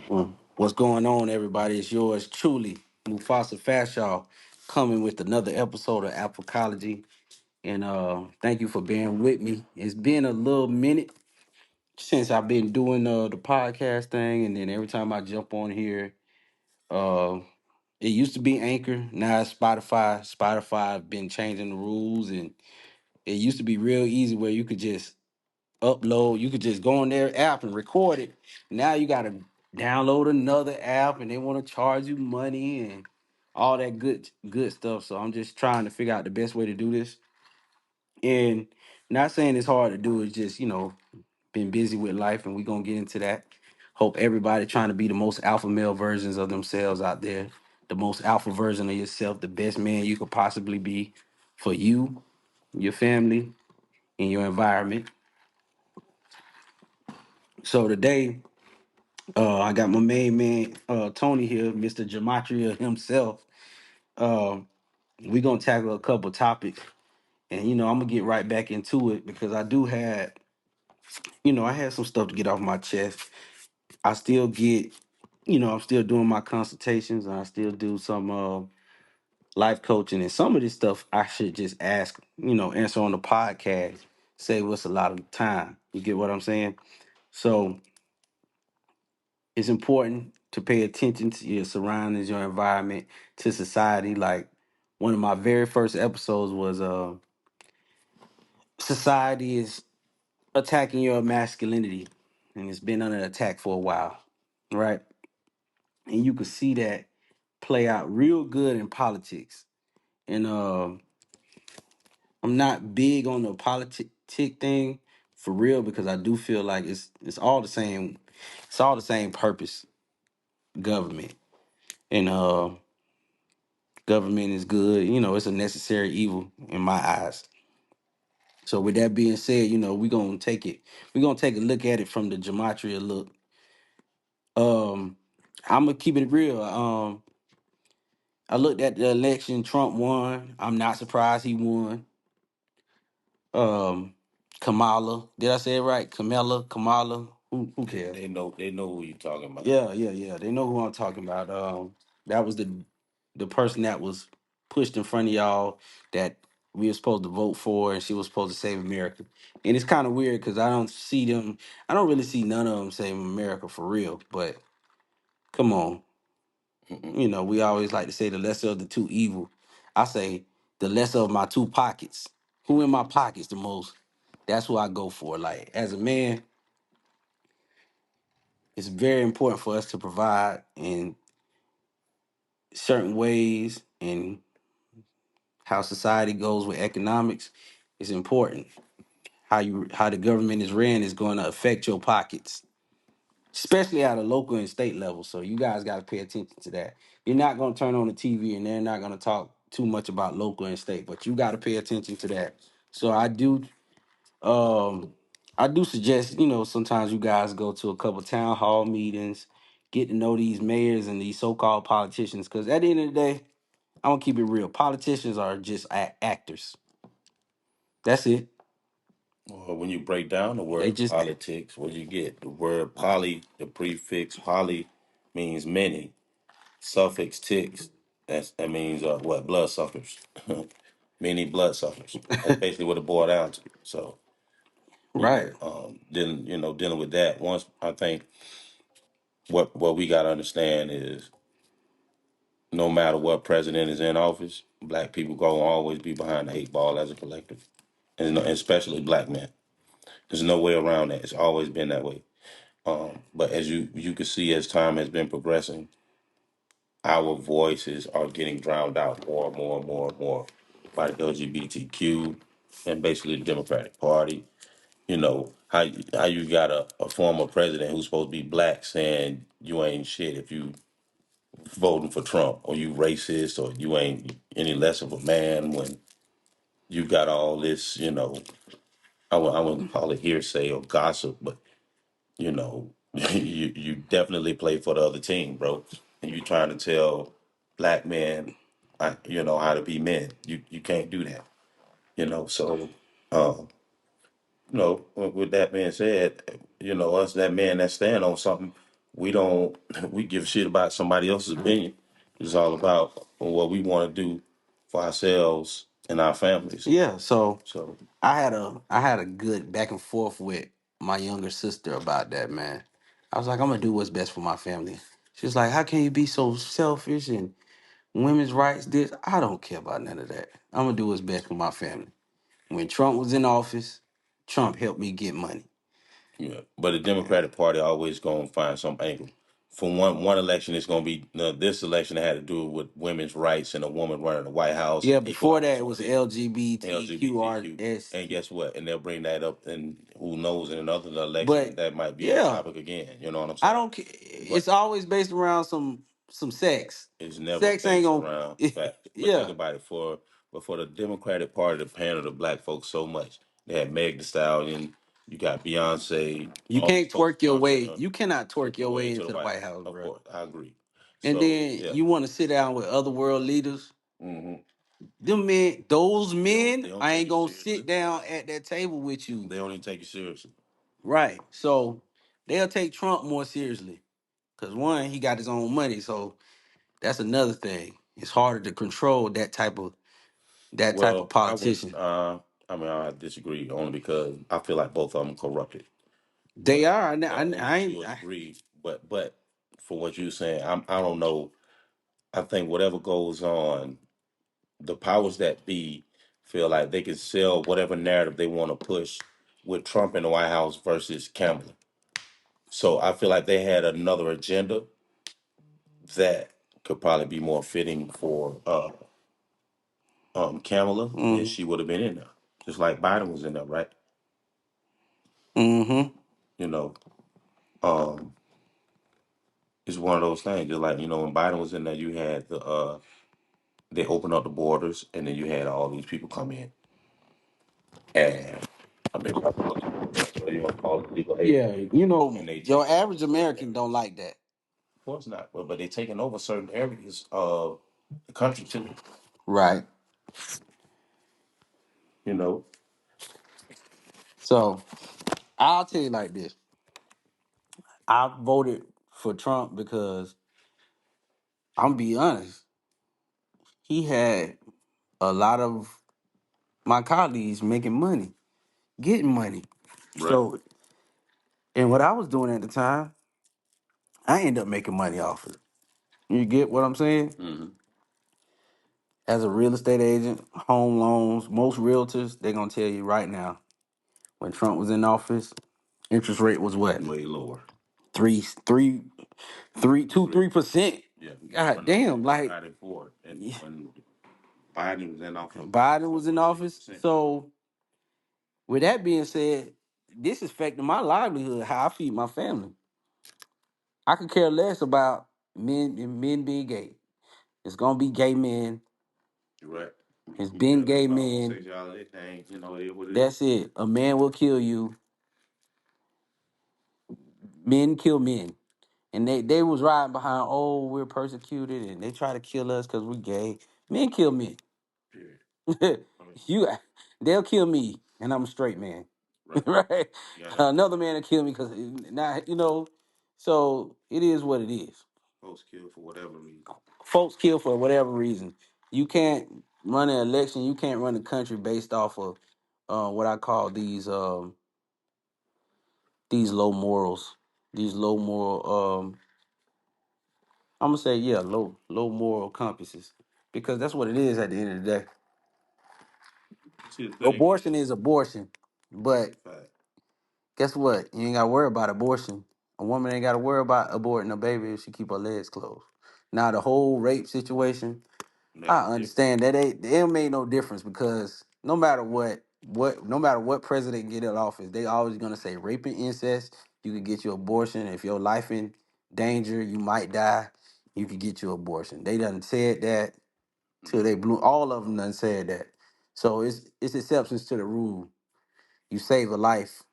What's going on, everybody? It's yours truly, Mufasa Fashaw, coming with another episode of Apocology. And thank you for being with me. It's been a little minute since I've been doing the podcast thing, and then every time I jump on here, uh, it used to be Anchor, now it's Spotify. Spotify been changing the rules, and it used to be real easy where you could just upload. You could just go on their app and record it. Now you got to download another app, and they want to charge you money and all that good stuff. So I'm just trying to figure out the best way to do this. And not saying it's hard to do. It's just been busy with life, and we're gonna get into that. Hope everybody trying to be the most alpha male versions of themselves out there, the most alpha version of yourself, the best man you could possibly be for you, your family, and your environment. So today, I got my main man, Tony here, Mr. Gematria himself. Uh, we're gonna tackle a couple topics, and I'm gonna get right back into it because I do have, I had some stuff to get off my chest. I still get, I'm still doing my consultations, and I still do some life coaching, and some of this stuff I should just ask, answer on the podcast, save us a lot of time. You get what I'm saying? So it's important to pay attention to your surroundings, your environment, to society. Like one of my very first episodes was society is attacking your masculinity, and it's been under attack for a while, right? And you can see that play out real good in politics. And I'm not big on the politic thing for real because I do feel like it's all the same. It's all the same purpose. Government and government is good. It's a necessary evil in my eyes. So with that being said, we're gonna take a look at it from the gematria look. Um, I'm gonna keep it real. I looked at the election. Trump won. I'm not surprised he won. Um, Kamala, did I say it right? Kamala. Who cares? They know who you're talking about. Yeah. They know who I'm talking about. That was the person that was pushed in front of y'all that we were supposed to vote for, and she was supposed to save America. And it's kind of weird because I don't see them. I don't really see none of them saving America for real. But come on, we always like to say the lesser of the two evil. I say the lesser of my two pockets. Who in my pockets the most? That's who I go for. Like as a man, it's very important for us to provide in certain ways, and how society goes with economics is important. How the government is ran is going to affect your pockets, especially at a local and state level. So you guys got to pay attention to that. You're not going to turn on the TV and they're not going to talk too much about local and state, but you got to pay attention to that. So um I do suggest, sometimes you guys go to a couple town hall meetings, get to know these mayors and these so-called politicians, because at the end of the day, I'm gonna keep it real. Politicians are just actors. That's it. Well, when you break down the They word just politics, what you get? The word poly, the prefix poly means many. Suffix ticks, that means what? Bloodsuckers. Many bloodsuckers. That's basically what it boiled down to. So, right. dealing with that. Once I think what we gotta understand is no matter what president is in office, black people gonna always be behind the eight ball as a collective. And especially black men. There's no way around that. It's always been that way. But as you can see, as time has been progressing, our voices are getting drowned out more and more and more and more by the LGBTQ and basically the Democratic Party. How you got a former president who's supposed to be black saying you ain't shit if you voting for Trump, or you racist, or you ain't any less of a man when you got all this, I wouldn't call it hearsay or gossip, but you know, you definitely play for the other team, bro. And you trying to tell black men, how to be men. You can't do that, So, uh, with that being said, us that man that stand on something, We don't we give shit about somebody else's opinion. It's all about what we want to do for ourselves and our families. Yeah, so So I had a good back and forth with my younger sister about that, man. I was like, I'm gonna do what's best for my family. She's like, how can you be so selfish and women's rights this? I don't care about none of that. I'm gonna do what's best for my family. When Trump was in office, Trump helped me get money. yeah, but the Democratic Party always gonna find some angle. For one election, it's gonna be this election had to do with women's rights and a woman running the White House Yeah, and equal before that it was opportunity, LGBTQ, LGBTQRS. and guess what? And they'll bring that up, and who knows, in another election But that might be a yeah, topic again. You know what I'm I saying? don't care. But It's always based around some sex. it's never Sex ain't based gonna. around facts. But think Yeah, about it for the Democratic Party to pander to black folks so much. They had Meg Thee Stallion, you got Beyonce, you all these can't folks. twerk You know your what I'm saying? way. You cannot twerk Twerk your your way way into the into the White White House. House, Of bro. course, I agree. And So then yeah, you want to sit down with other world leaders. hmm Them men, those they men, don't I take ain't you gonna seriously. sit down at that table with you. They don't even take you seriously. Right. So they'll take Trump more seriously. Cause one, he got his own money. So that's another thing. It's harder to control that type of Well, I wouldn't. politician. I mean, I disagree only because I feel like both of them corrupted. They But are. only I to ain't. a degree. But for what you're saying, I don't know. I think whatever goes on, the powers that be feel like they can sell whatever narrative they want to push with Trump in the White House versus Kamala. So I feel like they had another agenda that could probably be more fitting for Kamala, and Mm-hmm. she would have been in there, just like Biden was in there, right? Mm-hmm. You know, um, it's one of those things. Just like when Biden was in there, you had they opened up the borders, and then you had all these people come in, and I mean, you want to call it legal hate, Yeah. and they Your taking over average certain American areas. don't like that. Of course not, but they taking over certain areas of the country too. Right. You know, So I'll tell you like this. I voted for Trump because I'm be honest. He had a lot of my colleagues making money, getting money. right? So, and what I was doing at the time, I ended up making money off it. You get what I'm saying? Hmm. As a real estate agent, home loans, most realtors, they're gonna tell you right now, when Trump was in office, interest rate was what? Way lower. Three, three, three, two, Three. 3%. Yeah, you God run up damn, on you like how they afford. And when Biden was in office, Biden was in 4.6%. office. So with that being said, this is affecting my livelihood, how I feed my family. I could care less about men being gay. It's gonna be gay men. You're right. It's You care been less gay about men. homosexuality, thing, it is what it is. That's it. A man will kill you. Men kill men. And they was riding behind, oh, we're persecuted and they try to kill us because we gay. Men kill men. Period. I mean, you they'll kill me and I'm a straight man. right. Right? You gotta Another understand. man will kill me because now so it is what it is. Folks kill for whatever reason. Folks kill for whatever reason. You can't run an election, you can't run a country based off of what I call these low morals. These low moral I'm gonna say yeah, low moral compasses. Because that's what it is at the end of the day. See, the thing Abortion is, is abortion. But fact, guess what? You ain't gotta worry about abortion. A woman ain't gotta worry about aborting a baby if she keep her legs closed. Now the whole rape situation, make I it different. understand that it made no difference because no matter what president get in office, they always gonna say rape and incest. You could get your abortion if your life in danger, you might die. You could get your abortion. They done said that till they blew. All of them done said that. So it's exceptions to the rule. You save a life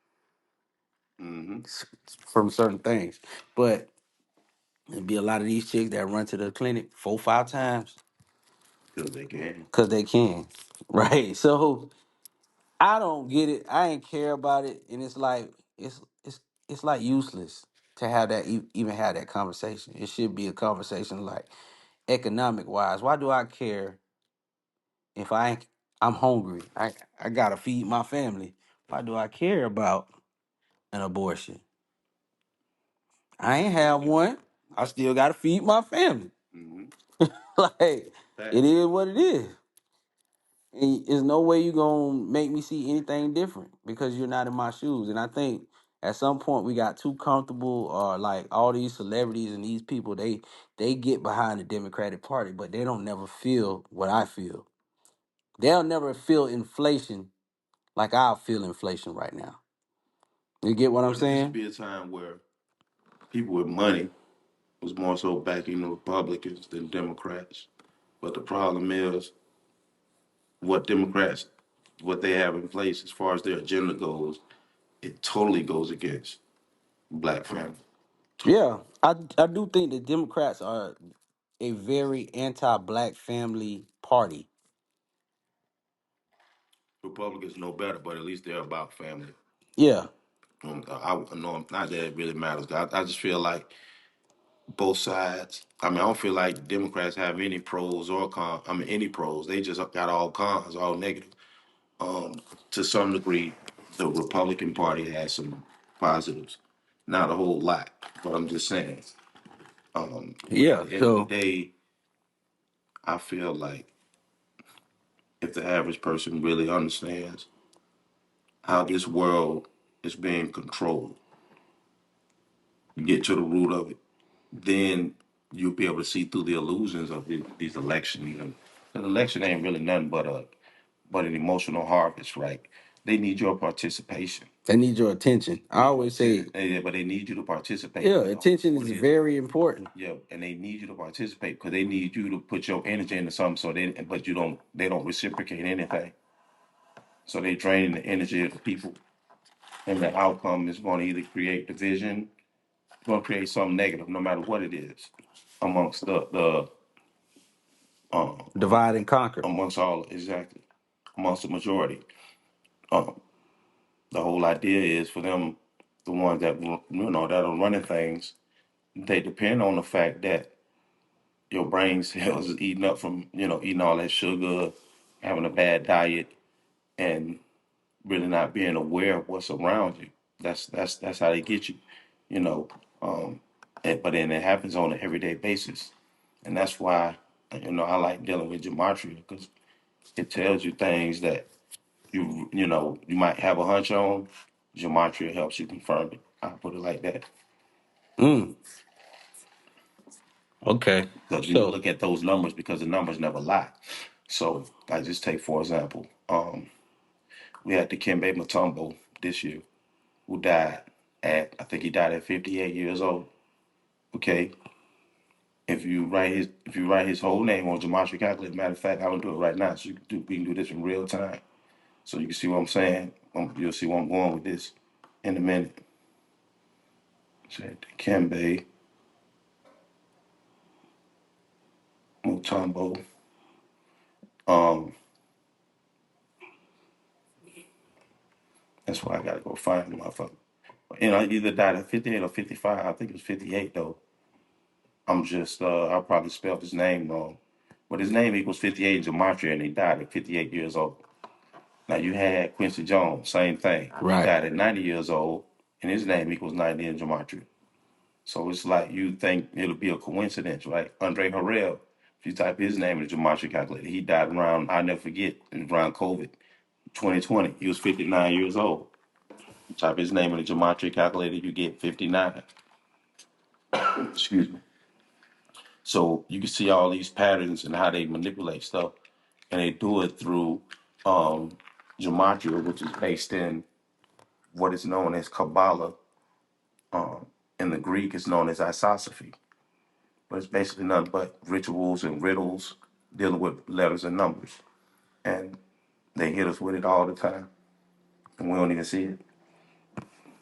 Mm-hmm. from certain things, but there'd be a lot of these chicks that run to the clinic 4, 5 times Because they can. because they can, right? So I don't get it. I ain't care about it, and it's like it's like useless. to have that even have that conversation. It should be a conversation like economic wise. Why do I care if I'm hungry? I gotta feed my family. Why do I care about an abortion? I ain't have one. I still gotta feed my family. Mm-hmm. Like it Facts. is what it is. And there's no way you gonna make me see anything different because you're not in my shoes. And I think at some point we got too comfortable, or like all these celebrities and these people, they get behind the Democratic Party, but they don't never feel what I feel. They'll never feel inflation like I'll feel inflation right now. You get what I'm But it used to saying? be a time where people with money was more so backing the Republicans than Democrats. But the problem is what Democrats, what they have in place as far as their agenda goes, it totally goes against black family. Yeah, I do think the Democrats are a very anti-black family party. Republicans know better, but at least they're about family. Yeah, I know not that it really matters. I just feel like both sides. I mean, I don't feel like Democrats have any pros or cons. I mean, any pros. They just got all cons, all negative. To some degree, the Republican Party has some positives, not a whole lot, but I'm just saying. But at yeah. the end of the So day, I feel like if the average person really understands how this world is being controlled, get to the root of it, then you'll be able to see through the illusions of these elections. And an election ain't really nothing but an emotional harvest, right? They need your participation. they need your attention. I always say, Yeah, but they need you to participate. yeah, You know attention what is it is. very important. Yeah, and they need you to participate because they need you to put your energy into something. So but you don't. They don't reciprocate anything. So they drain the energy of the people, and the outcome is going to either create division, going to create something negative, no matter what it is, amongst the Divide and conquer. amongst all exactly amongst the majority. Um, the whole idea is for them, the ones that that are running things, they depend on the fact that your brain cells is eating up from eating all that sugar, having a bad diet, and really not being aware of what's around you. That's how they get you, you know. But then it happens on an everyday basis, and that's why I like dealing with gematria because it tells you things that you might have a hunch on. Gematria helps you confirm it. I put it like that. Mm, okay. Because when you So look at those numbers, because the numbers never lie. So I just take for example, we had the Dikembe Mutombo this year, who died I think he died at 58 years old. Okay, if you write his whole name on Gematria calculator, matter of fact, I will do it right now, so we can do this in real time, so you can see what I'm saying. You'll see where I'm going with this in a minute. Said Dikembe Mutombo. Um, that's why I gotta go find the motherfucker. He either died at 58 or 55. I think it was 58 though. I probably spelled his name wrong. But his name equals 58 in Gematria, and he died at 58 years old. Now you had Quincy Jones, same thing. He right. died at 90 years old, and his name equals 90 in Gematria. So it's like you think it'll be a coincidence, right? Andre Harrell, if you type his name in the Gematria calculator, he died around, I'll never forget, around COVID 2020. He was 59 years old. You type his name in the Gematria calculator, you get 59. Excuse me. So you can see all these patterns and how they manipulate stuff, and they do it through um, gematria, which is based in what is known as Kabbalah. In the Greek, it's known as isosophy, but it's basically nothing but rituals and riddles dealing with letters and numbers, and they hit us with it all the time, and we don't even see it.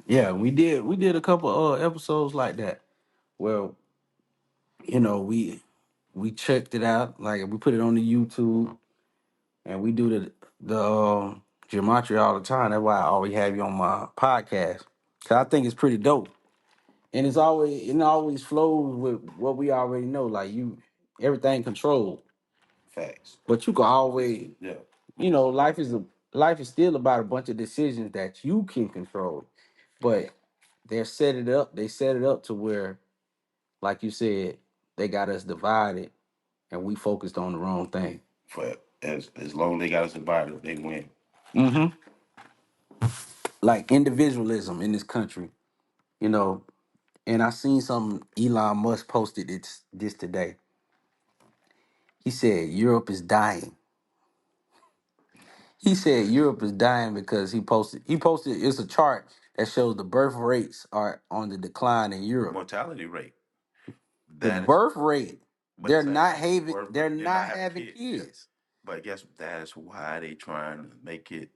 Yeah, we did a couple episodes like that where we checked it out, like we put it on the YouTube, and we do the gematria all the time. That's why I always have you on my podcast. Cause I think it's pretty dope. and it always flows with what we already know. Like everything controlled, Facts. but you can always, Yeah. life is still about a bunch of decisions that you can control, but they set it up to where, like you said, they got us divided and we focused on the wrong thing. For as long as they got us divided, they win. Mm-hmm. Like individualism in this country, you know. And I seen some Elon Musk posted this today. He said Europe is dying. He said Europe is dying because he posted it's a chart that shows the birth rates are on the decline in Europe. Mortality rate. The That is, birth rate, but it's like birth they're rate. They're not not having having kids. Yeah. kids. But guess that's why they trying to make it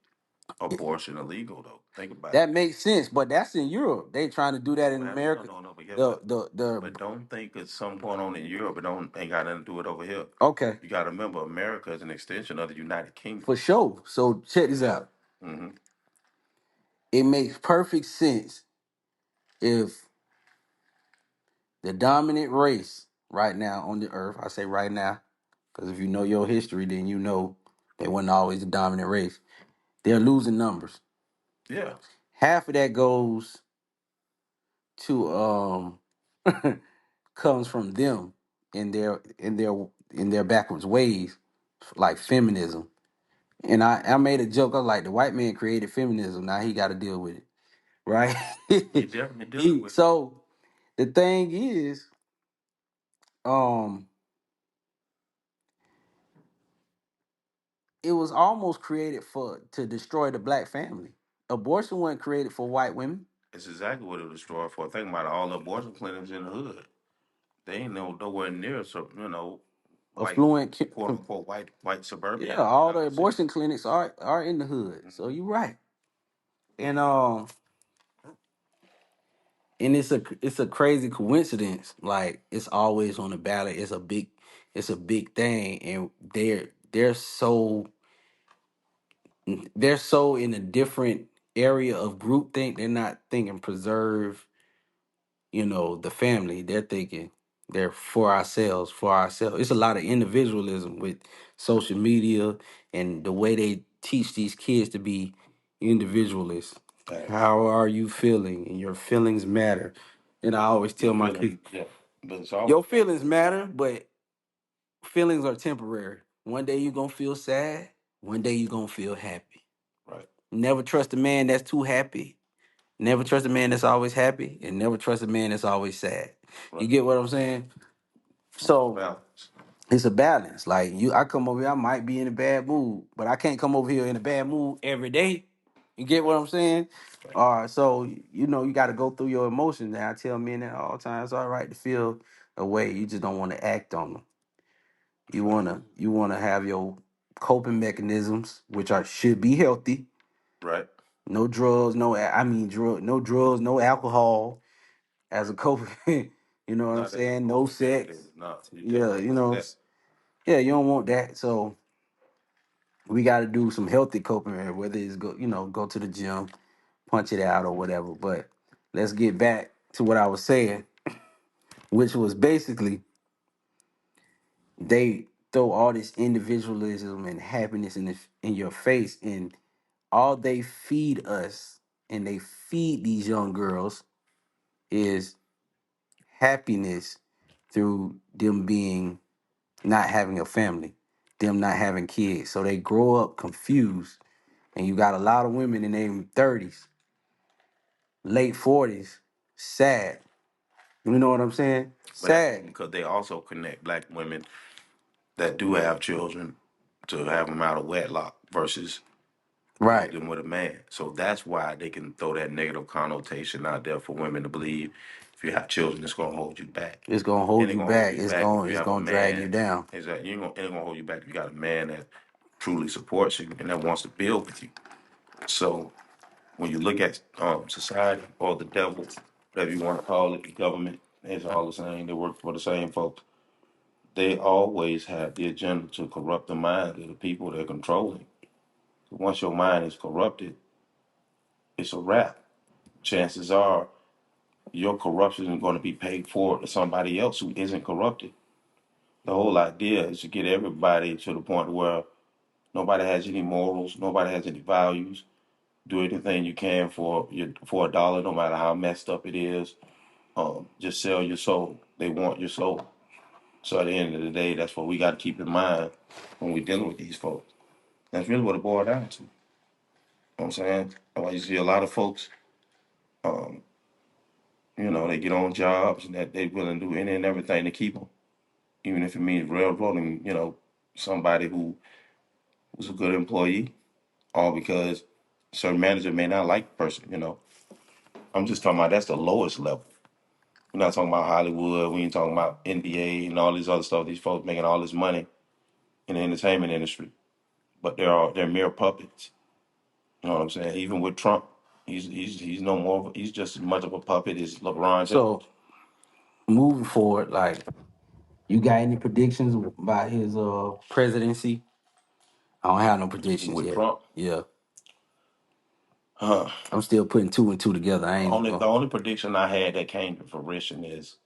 abortion illegal though. Think about it. That makes sense, but that's in Europe. They trying to do that in Man, no, America. no, no. But guess what? The But don't think it's something going on in Europe. It don't ain't got nothing to do with over here. Okay, You got to remember, America is an extension of the United Kingdom. for sure. So check this out. Hmm. It makes perfect sense if the dominant race right now on the earth, I say right now, because if you know your history, then you know they wasn't always the dominant race. They're losing numbers. Yeah. Half of that goes to comes from them in their backwards ways, like feminism. And I made a joke. I was like, the white man created feminism. Now he got to deal with it, right? He definitely dealing with it. So the thing is, um, it was almost created for to destroy the black family. Abortion wasn't created for white women. It's exactly what it was destroyed for. Think about it, all the abortion clinics in the hood. They ain't nowhere near, so white, Affluent, quote unquote, white yeah, suburban. You all know the what I'm saying? abortion clinics are in the hood. So Hmm. you're right. And and it's a crazy coincidence. Like it's always on the ballot. It's a big thing, and they're so in a different area of groupthink. They're not thinking preserve, the family. They're thinking they're for ourselves, for ourselves. It's a lot of individualism with social media and the way they teach these kids to be individualists. Facts. How are you feeling? And your feelings matter. And I always Your tell my feeling, kids, yeah. But it's all your feelings matter, but feelings are temporary. One day you're gonna feel sad, one day you're gonna feel happy. right, Never trust a man that's too happy. Never trust a man that's always happy, and never trust a man that's always sad. You right. get what I'm saying? It's a So balance. it's a balance. Like I come over here, I might be in a bad mood, but I can't come over here in a bad mood every day. You get what I'm saying? Right, All right. So you got to go through your emotions. And I tell men that all the time. It's all right to feel a way. You just don't want to act on them. right, You wanna have your coping mechanisms, which are should be healthy. right. No drugs, no drugs, no alcohol as a coping. You know what I'm Not as a saying? No coping sex. mechanism. No, you Yeah, definitely don't want that. yeah, you don't want that. So we got to do some healthy coping, whether it's go to the gym, punch it out or whatever. But let's get back to what I was saying, which was basically they throw all this individualism and happiness in your face, and all they feed us and they feed these young girls is happiness through them being not having a family, them not having kids. So they grow up confused. And you got a lot of women in their 30s, late 40s, sad. You know what I'm saying? But that's Sad. because they also connect black women that do have children to have them out of wedlock versus Right. building with a man. So that's why they can throw that negative connotation out there for women to believe if you have children, it's gonna hold you back. It's gonna It hold ain't you gonna hold back. you It's back if gonna you it's have a gonna drag you man. down. Is that you ain't gonna it ain't gonna hold you back if you got a man that truly supports you and that wants to build with you. So when you look at society or the devil, whatever you want to call it, the government, it's all the same. They work for the same folks. They always have the agenda to corrupt the minds of the people they're controlling. Once your mind is corrupted, it's a wrap. Chances are your corruption is going to be paid for to somebody else who isn't corrupted. The whole idea is to get everybody to the point where nobody has any morals, nobody has any values. Do anything you can for a dollar, no matter how messed up it is. Just sell your soul. They want your soul. So at the end of the day, that's what we got to keep in mind when we're dealing with these folks. That's really what it boils down to. You know what I'm saying? That's why you see a lot of folks, um, they get on jobs and that they're willing to do any and everything to keep them, even if it means railroading, somebody who's a good employee, all because certain manager may not like the person. I'm just talking about that's the lowest level. We're not talking about Hollywood. We ain't talking about NBA and all these other stuff. These folks making all this money in the entertainment industry, but they're mere puppets. You know what I'm saying? Even with Trump, he's no more. He's just as much of a puppet as LeBron So James. moving forward, like you got any predictions about his presidency? I don't have no predictions With yet. Trump, Yeah, huh? I'm still putting two and two together. I ain't The only prediction I had that came to fruition is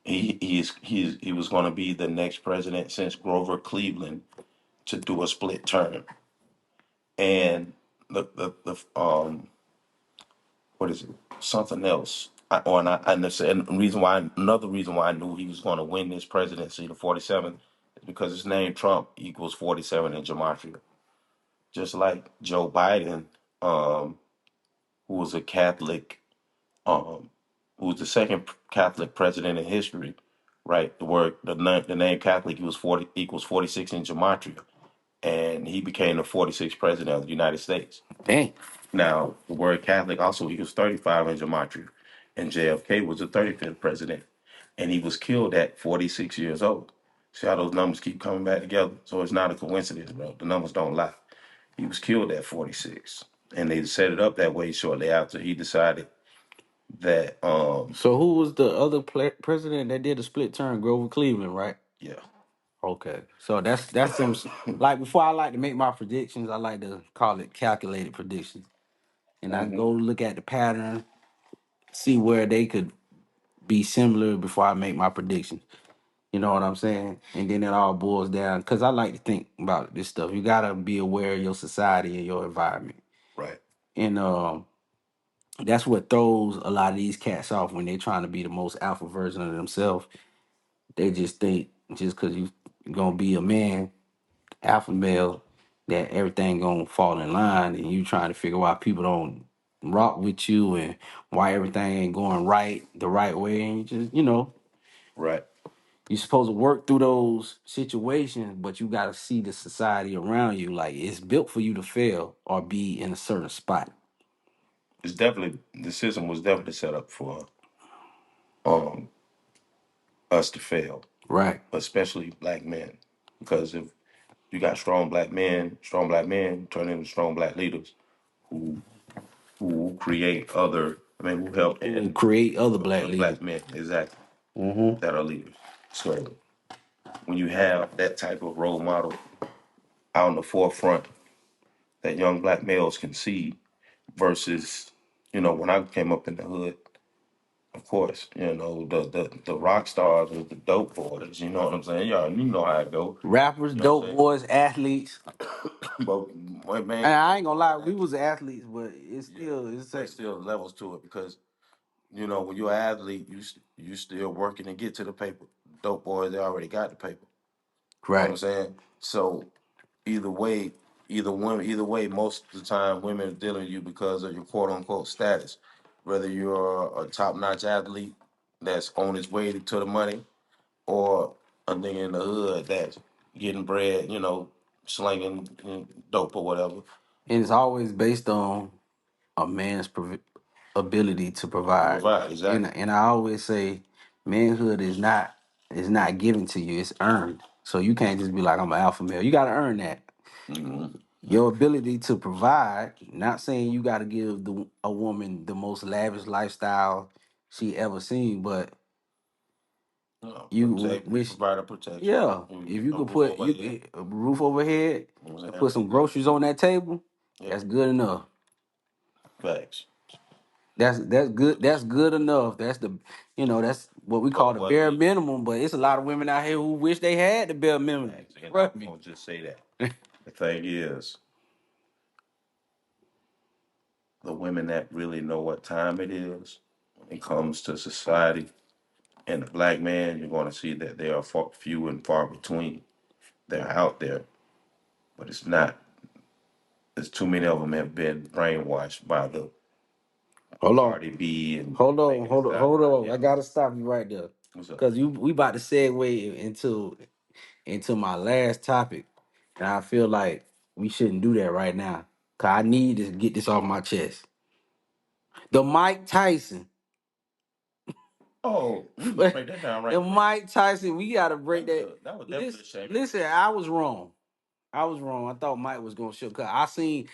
he was going to be the next president since Grover Cleveland to do a split term, and the what is it? Something else. And the reason why another reason why I knew he was going to win this presidency, the 47, is because his name Trump equals 47 in Gematria. Just like Joe Biden, um, who was a Catholic, um, who was the second Catholic president in history, right? The name Catholic, he was 40 equals 46 in Gematria, and he became the 46th president of the United States. dang. Now, the word Catholic also equals 35 in Gematria, and JFK was the 35th president, and he was killed at 46 years old. See how those numbers keep coming back together? So it's not a coincidence, bro. The numbers don't lie. He was killed at 46, and they set it up that way shortly after he decided that, So who was the other president that did a split term? Grover Cleveland, right? yeah, Okay, so that's some like before I like to make my predictions, I like to call it calculated predictions, and I hmm go look at the pattern, see where they could be similar before I make my predictions. You know what I'm saying? And then it all boils down because I like to think about this stuff. You gotta be aware of your society and your environment, right. and that's what throws a lot of these cats off when they're trying to be the most alpha version of themselves. They just think just because you gonna be a man, alpha male, that everything gonna fall in line, and you trying to figure out why people don't rock with you and why everything ain't going right the right way, and you just Right. you're supposed to work through those situations, but you got to see the society around you. Like it's built for you to fail or be in a certain spot. It's definitely the system was definitely set up for um us to fail, Right. especially black men, because if you got strong black men turn into strong black leaders who create other, who help Who will and create other black other leaders. black men exactly Mm-hmm. that are leaders. So when you have that type of role model out in the forefront that young black males can see versus, when I came up in the hood, of course, the rock stars with the dope boys, you know what I'm saying? Y'all, you know how it go. Rappers, You know what I'm dope saying? boys, athletes. But man, And I ain't gonna lie, we was athletes, but it's yeah, still it's there's like still levels to it because when you're an athlete, you still working to get to the paper. Dope boys, they already got the paper. You know what I'm right. saying? So either way, either way, most of the time, women are dealing with you because of your quote unquote status. Whether you're a top notch athlete that's on his way to the money, or a nigga in the hood that's getting bread, slinging dope or whatever. And it's always based on a man's ability to To provide. provide, And exactly. I always say manhood is not given to you, it's earned. So you can't just be like I'm an alpha male. You gotta earn that. Mm-hmm. Your ability to provide, not saying you gotta give a woman the most lavish lifestyle she ever seen, but you Protect, wish provide a protection, yeah, if you a could roof put over you head. a roof over head You know what and I'm put saying? some groceries on that table, Yeah, that's good enough. facts. That's good. That's good enough. That's the that's what we call But the what bare we minimum. But it's a lot of women out here who wish they had the bare minimum. and I'm Trust me. gonna just say that the thing is, the women that really know what time it is when it comes to society and the black man, you're going to see that they are few and far between. They're out there, but it's not. There's too many of them have been brainwashed by the Hold on. Cardi B and Hold on. Megan Thee Hold on. Stallion. Hold on. I Yeah, gotta stop you right there. what's up? Cause we about to segue into my last topic. And I feel like we shouldn't do that right now. Cause I need to get this off my chest. The Mike Tyson. Oh, we can break that down The right quick. Mike Tyson, we gotta That break was that. definitely Listen, a shame. listen, I was wrong. I was wrong. I thought Mike was gonna show. Cause I seen,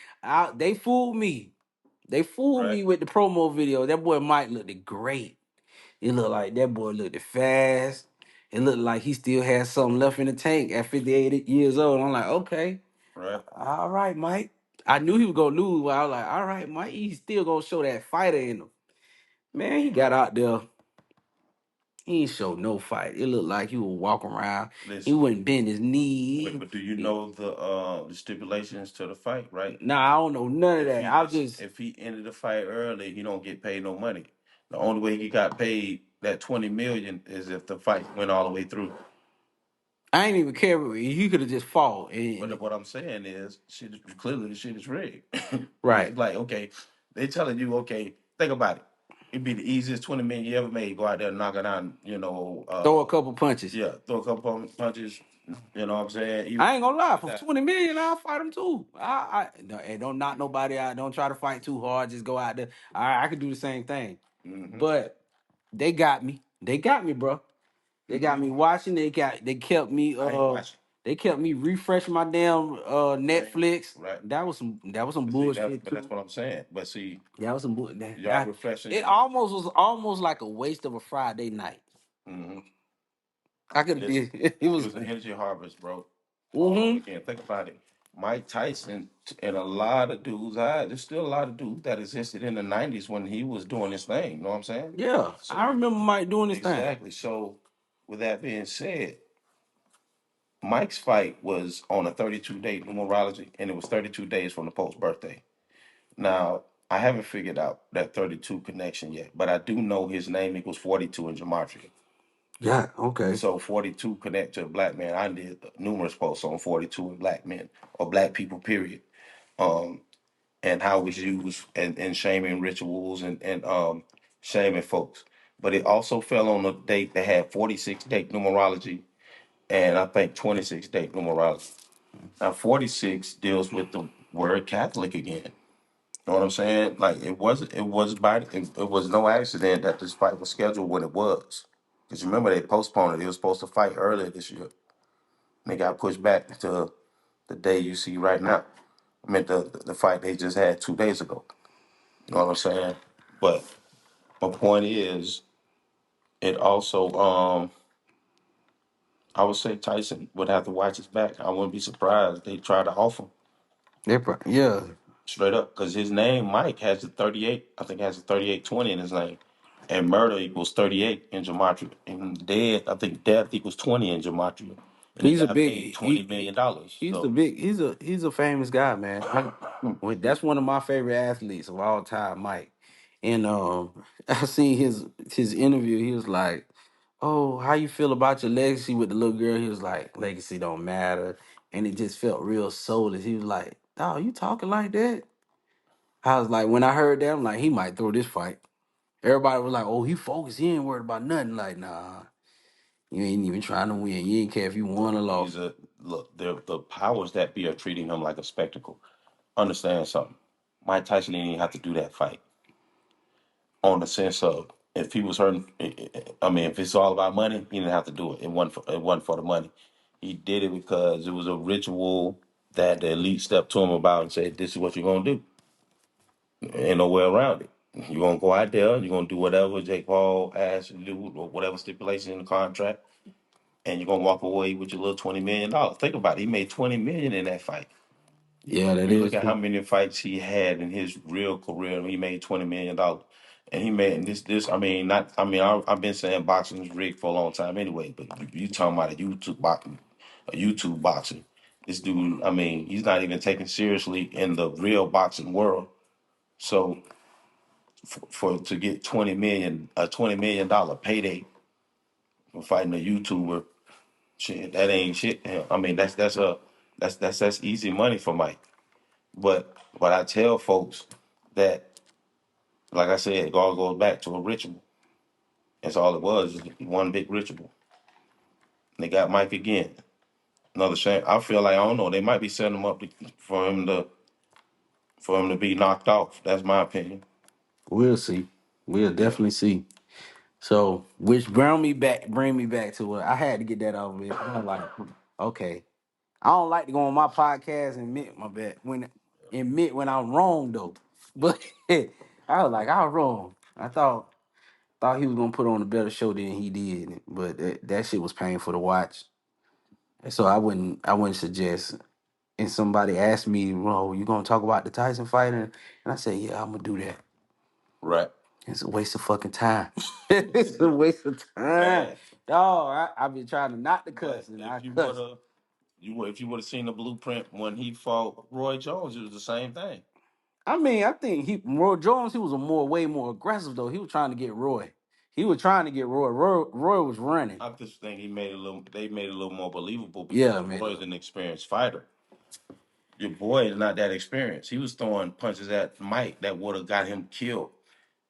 they fooled me. They fooled Right, me with the promo video. That boy Mike looked great. It looked like that boy looked fast. It looked like he still had something left in the tank at 58 years old. I'm like, okay, right. all right, Mike. I knew he was gonna lose, but I was like, all right, Mike, he's still gonna show that fighter in him. Man, he got out there. He ain't show no fight. It looked like he was walking around. He Listen, wouldn't bend his knee. but do you know the stipulations to the fight, right? Nah, I don't know none of If that. he I was just, if he ended the fight early, he don't get paid no money. The only way he got paid that 20 million is if the fight went all the way through. I ain't even care. He could have just fought. But what I'm saying is, shit is clearly the shit is rigged. Right. It's like, okay, they telling you, okay, think about it. It'd be the easiest 20 million you ever made. Go out there and knock it down, Throw a couple punches. yeah, throw a couple punches. You know what I'm saying? Even I ain't gonna lie. For that. 20 million, I'll fight him too. Hey, don't knock nobody out. Don't try to fight too hard. Just go out there. All right, I could do the same thing. Hmm. But they got me. They got me, bro. They got me watching. They kept me I ain't watching. they kept me refreshing my damn Right. Netflix. Right. That was some But see, that's bullshit but that's too. what I'm saying. But see, That was some bull. That, y'all that refreshing. it almost was almost like a waste of a Friday night. Hmm. I could have Listen, did it it was. was an energy harvest, bro. Mm-hmm. Again, think about it. Mike Tyson and a lot of dudes. There's still a lot of dudes that existed in the '90s when he was doing his thing. You know what I'm saying? Yeah, I So remember Mike doing this thing. exactly. So with that being said, Mike's fight was on a 32 day numerology, and it was 32 days from the post birthday. Now I haven't figured out that 32 connection yet, but I do know his name equals 42 in Gematria. Yeah. Okay. So 42 connect to a black man. I did numerous posts on 42 and black men or black people, period. Um, and how it was used and shaming rituals and shaming folks. But it also fell on a date that had 46 date numerology and I think 26 date numerology. Now 46 deals with the word Catholic again. You know what I'm saying? Like it was no accident that this fight was scheduled when it was. Because remember they postponed it. It was supposed to fight earlier this year. And they got pushed back to the day you see right now. I mean the fight they just had 2 days ago. You know what I'm saying? But my point is, it also I would say Tyson would have to watch his back. I wouldn't be surprised if they try to off him Yeah. straight up because his name Mike has a 38. I think has a 3820 in his name, and murder equals 38 in gematria. And dead, I think death equals 20 in gematria. And he He's a got big paid $20 million. he's the So big he's a famous guy, man. That's one of my favorite athletes of all time, Mike. And I seen his interview. He was like, "Oh, how you feel about your legacy with the little girl?" He was like, "Legacy don't matter," and it just felt real soulless. He was like, "Oh, you talking like that?" I was like, when I heard that, I'm like, he might throw this fight. Everybody was like, "Oh, he focused. He ain't worried about nothing." Like, nah, you ain't even trying to win. You ain't care if you won or he's lost. a look. The powers that be are treating him like a spectacle. Understand something? Mike Tyson didn't even have to do that fight. On the sense of if he was hurting, I mean, if it's all about money, he didn't have to do it. It wasn't for the money. He did it because it was a ritual that the elite stepped to him about and said, "This is what you're gonna do. Ain't no way around it. You're gonna go out there. You're gonna do whatever Jake Paul asked you to do, or whatever stipulation in the contract, and you're gonna walk away with your little $20 million." Think about it. He made 20 million in that fight. Yeah, that You look is at how true. many fights he had in his real career, and he made $20 million. And he made and this. I mean, not. I mean, I've been saying boxing is rigged for a long time anyway. But you talking about a YouTube boxing. This dude, I mean, he's not even taken seriously in the real boxing world. So for to get 20 million, a $20 million payday for fighting a YouTuber, shit, that ain't shit. I mean, that's easy money for Mike. But I tell folks that, like I said, it all goes back to a ritual. That's all it was, just one big ritual. And they got Mike again. Another shame. I feel like I don't know. They might be setting him up for him to be knocked off. That's my opinion. We'll see. We'll Yeah. definitely see. So, which bring me back to what I had to get that over with. I'm like, okay, I don't like to go on my podcast and admit when I'm wrong though. But I was like, I was wrong. I thought he was gonna put on a better show than he did, but that shit was painful to watch. So I wouldn't suggest. And somebody asked me, "Well, you gonna talk about the Tyson fight?" And I said, "Yeah, I'm gonna do that." Right. It's a waste of fucking time. It's a waste of time. Man. Dog, I've been trying to not to But cuss, and I if you would cuss. have if you would have seen the blueprint when he fought Roy Jones, it was the same thing. I mean, I think Roy Jones, he was way more aggressive though. He was trying to get Roy. He was trying to get Roy. Roy was running. I just think they made it a little more believable Yeah, because man. Roy's an experienced fighter. Your boy is not that experienced. He was throwing punches at Mike that would have got him killed.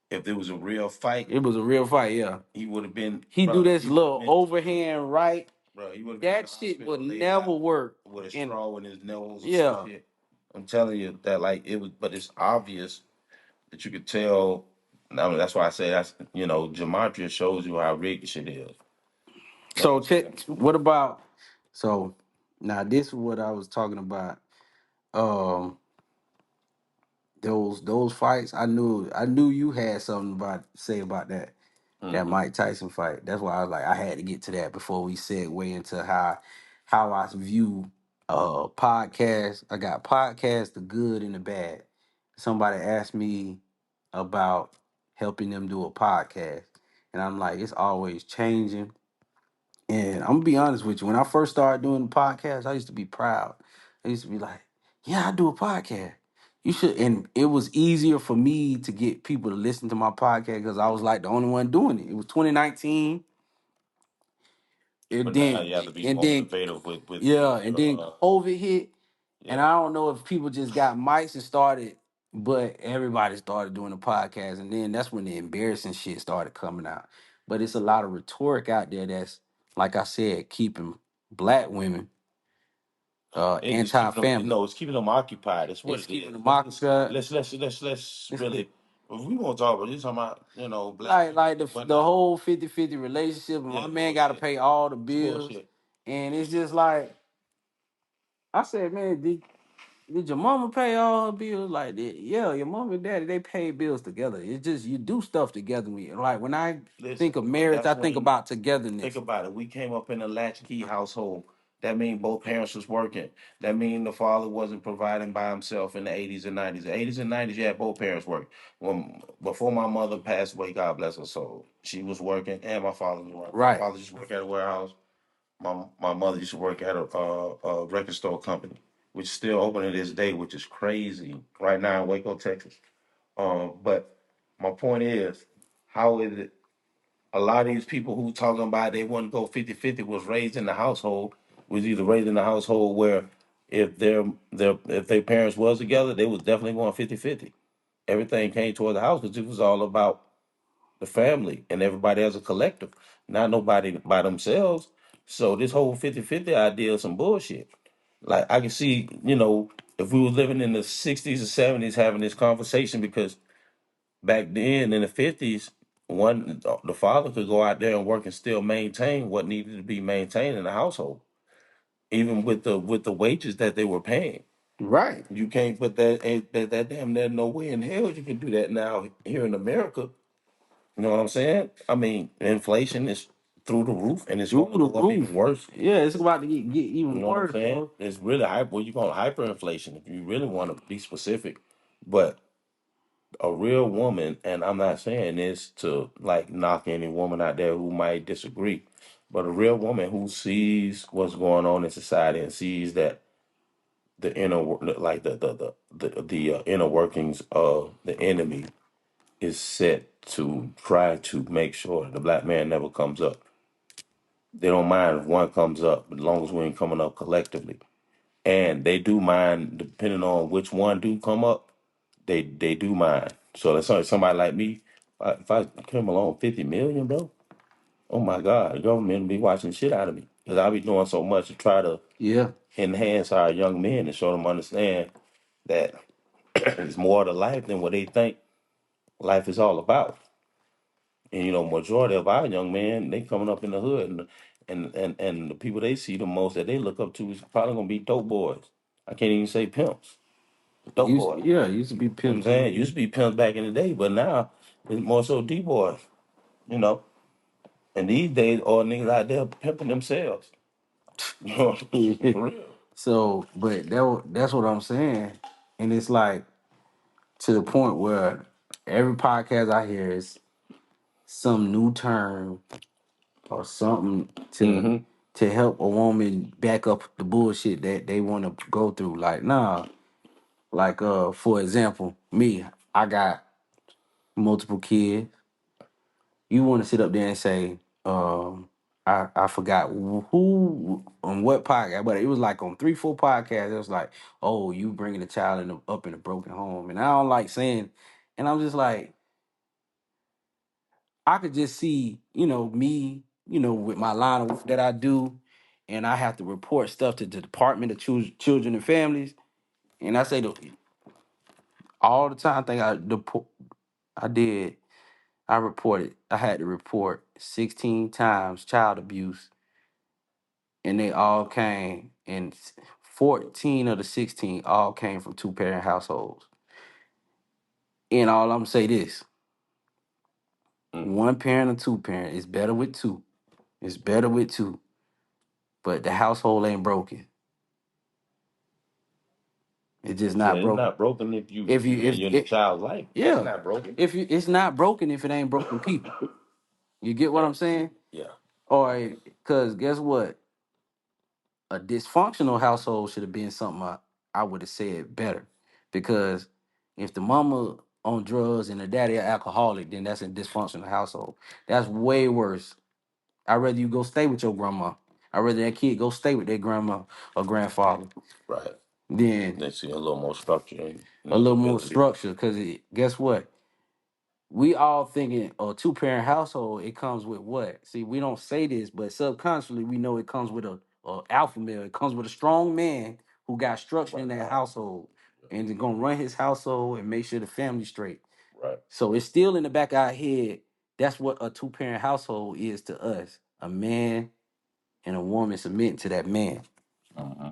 If there was a real fight, It was a real fight, yeah. he would have been, He do bro. this He would have little been, overhand right. bro. He would have been in the That shit would hospital laid never out work. with a And straw in his nose or some yeah. shit. I'm telling you that, like, it was, but it's obvious that you could tell. I mean, that's why I say Gematria shows you how rigged shit is. Like So I said, what about so now this is what I was talking about. Um those fights, I knew you had something about say about that mm-hmm. Mike Tyson fight. That's why I was like, I had to get to that before we segue into how I view podcasts. I got podcasts, the good and the bad. Somebody asked me about helping them do a podcast, and I'm like, it's always changing. And I'm gonna be honest with you. When I first started doing the podcast, I used to be proud. I used to be like, "Yeah, I do a podcast. You should." And it was easier for me to get people to listen to my podcast because I was like the only one doing it. It was 2019. And But now then, you have to be and more then, innovative yeah, with and your then COVID hit, and yeah. I don't know if people just got mics and started, but everybody started doing a podcast, and then that's when the embarrassing shit started coming out. But it's a lot of rhetoric out there that's, like I said, keeping black women It's just keeping them. anti-family. No, it's keeping them occupied. That's what It's it keeping is. them occupied. Let's really. If we want to talk about this, talking about black like people like and the whatnot. whole 50-50 relationship, and Yeah, my man got to bullshit. pay all the It's bills, bullshit. and it's just like I said, man, did your mama pay all her bills? Like, yeah, your mom and daddy, they pay bills together. It's just you do stuff together. Like when I Listen, think of marriage, that's I think when about think togetherness. about it. We came up in a latchkey household. That means both parents was working. That means the father wasn't providing by himself in the 80s and 90s. The 80s and 90s, yeah, both parents worked. When before my mother passed away, God bless her soul, she was working, and my father was working. My Right. father used to work at a warehouse. My mother used to work at a record store company, which is still open to this day, which is crazy right now in Waco, Texas. But my point is, how is it a lot of these people who talking about they want to go 50-50 was raised in the household, was either raised in the household where if their parents was together, they was definitely going 50-50. Everything came toward the house because it was all about the family and everybody as a collective, not nobody by themselves. So this whole 50-50 idea is some bullshit. Like I can see, if we were living in the 60s or 70s having this conversation because back then in the 50s, the father could go out there and work and still maintain what needed to be maintained in the household, even with the wages that they were paying. Right. You can't put that damn there no way in hell you can do that now here in America. You know what I'm saying? I mean, inflation is through the roof and it's Through gonna the go up even roof. worse. Yeah, it's about to get You even know what I'm worse, saying? bro. It's really hyper. Well, you call it hyperinflation if you really want to be specific. But A real woman, and I'm not saying this to like knock any woman out there who might disagree, but a real woman who sees what's going on in society and sees that the like the inner workings of the enemy is set to try to make sure the black man never comes up. They don't mind if one comes up, as long as we ain't coming up collectively. And they do mind, depending on which one do come up, they do mind. So let's say somebody like me, if I come along 50 million, bro, oh my God, the government be watching shit out of me. Because I be doing so much to try to Yeah. enhance our young men and show them understand that it's more to life than what they think life is all about. And majority of our young men, they coming up in the hood, and the people they see the most that they look up to is probably gonna be dope boys. I can't even say pimps, dope boys. It used to be You know what I'm pimps. saying? It used to be pimps back in the day, but now it's more so D boys. You know, and these days all niggas out there pimping themselves. You know, for real. So, but that's what I'm saying, and it's like to the point where every podcast I hear is some new term or something Mm-hmm. to help a woman back up the bullshit that they want to go through. Like, nah, like for example, me, I got multiple kids. You want to sit up there and say, I forgot who on what podcast, but it was like on 3, 4 podcasts. It was like, oh, you bringing a child up in a broken home, and I don't like saying, and I'm just like, I could just see, me, with my line of work that I do, and I have to report stuff to the Department of Children and Families, and I say all the time. I think I did. I had to report 16 times child abuse, and they all came, and 14 of the 16 all came from two-parent households. And all I'm say this: Mm-hmm. one parent or two parent is better with two. It's better with two, but the household ain't broken. It's just Yeah, not it's broken. not broken if If you you in if your it child's life. It's Yeah, not broken. if you it's not broken if it ain't broken people. You get what I'm saying? Yeah. Or because guess what? A dysfunctional household should have been something I would have said better. Because if the mama on drugs and the daddy an alcoholic, then that's a dysfunctional household. That's way worse. I'd rather you go stay with your grandma. I'd rather that kid go stay with their grandma or grandfather Right. than They see a little more structure in a the little more stability. structure. Because guess what? We all thinking a two-parent household, it comes with what? See, we don't say this, but subconsciously we know it comes with a alpha male. It comes with a strong man who got structure in that household and is gonna run his household and make sure the family's straight. Right. So it's still in the back of our head. That's what a two-parent household is to us. A man and a woman submitting to that man. Uh-huh.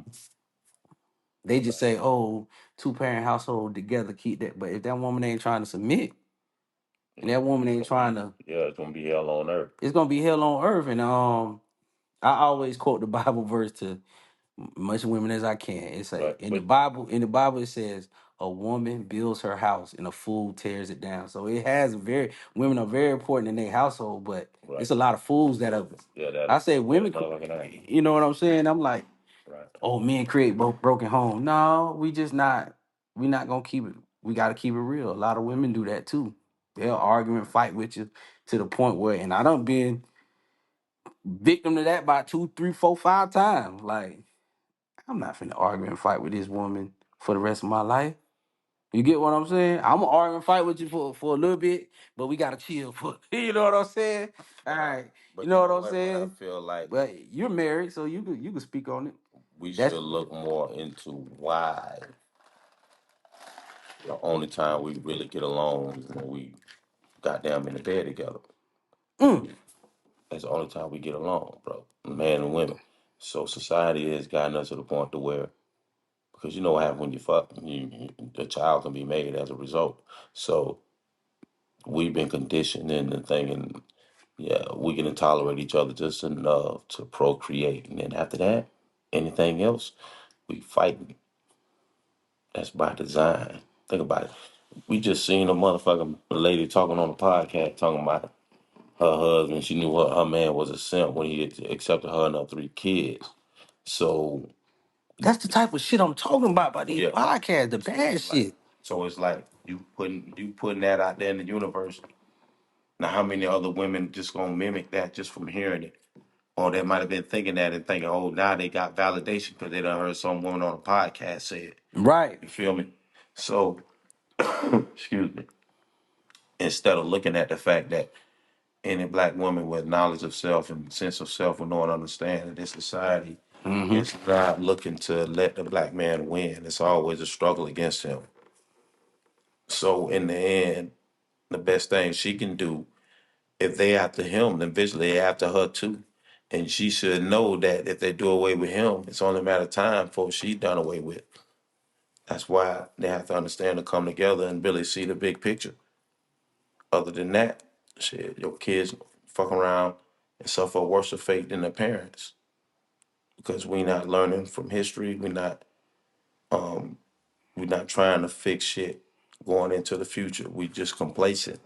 They just say, oh, two-parent household together, keep that. But if that woman ain't trying to submit, and that woman ain't trying to, Yeah, it's gonna be hell on earth. it's gonna be hell on earth. And I always quote the Bible verse to much women as I can. It say Right. But In the Bible it says a woman builds her house and a fool tears it down. So it has women are very important in their household, but right. it's a lot of fools that are. Yeah, I say that women, motherfucking ass. you know what I'm saying? I'm like, Right. oh, men create broken home. No, we just not. We not gonna keep it. We got to keep it real. A lot of women do that too. They'll argue and fight with you to the point where, and I done been victim to that by 2, 3, 4, 5 times. Like, I'm not finna argue and fight with this woman for the rest of my life. You get what I'm saying? I'm gonna argue and fight with you for a little bit, but we gotta chill for you know what I'm saying? All right. You But know you what know I'm what? But I saying? feel like But you're married, so you could speak on it. we That's should look more into why the only time we really get along is when we goddamn in the bed together. mm, That's the only time we get along, bro. Men and women. So society has gotten us to the point to where, because you know what happens when you fuck, the child can be made as a result. So we've been conditioned into thinking, yeah, we can tolerate each other just enough to procreate, and then after that, anything else, we fighting. That's by design. Think about it. We just seen a motherfucking lady talking on the podcast talking about her husband. She knew her man was a simp when he accepted her and her 3 kids. So That's the type of shit I'm talking about by these yeah, podcasts, the bad like shit. so it's like you putting that out there in the universe. Now, how many other women just gonna mimic that just from hearing it? Or they might have been thinking that and thinking, oh, now they got validation because they done heard some woman on a podcast say it. Right. You feel me? So, excuse me. Instead of looking at the fact that any black woman with knowledge of self and sense of self will know and understand that this society Mm-hmm. is not looking to let the black man win. It's always a struggle against him. So in the end, the best thing she can do, if they after him, then visually they after her too. And she should know that if they do away with him, it's only a matter of time before she's done away with. That's why they have to understand to come together and really see the big picture. Other than that, shit, your kids fuck around and suffer a worse fate than their parents because we not learning from history. We're not trying to fix shit going into the future. We just complacent,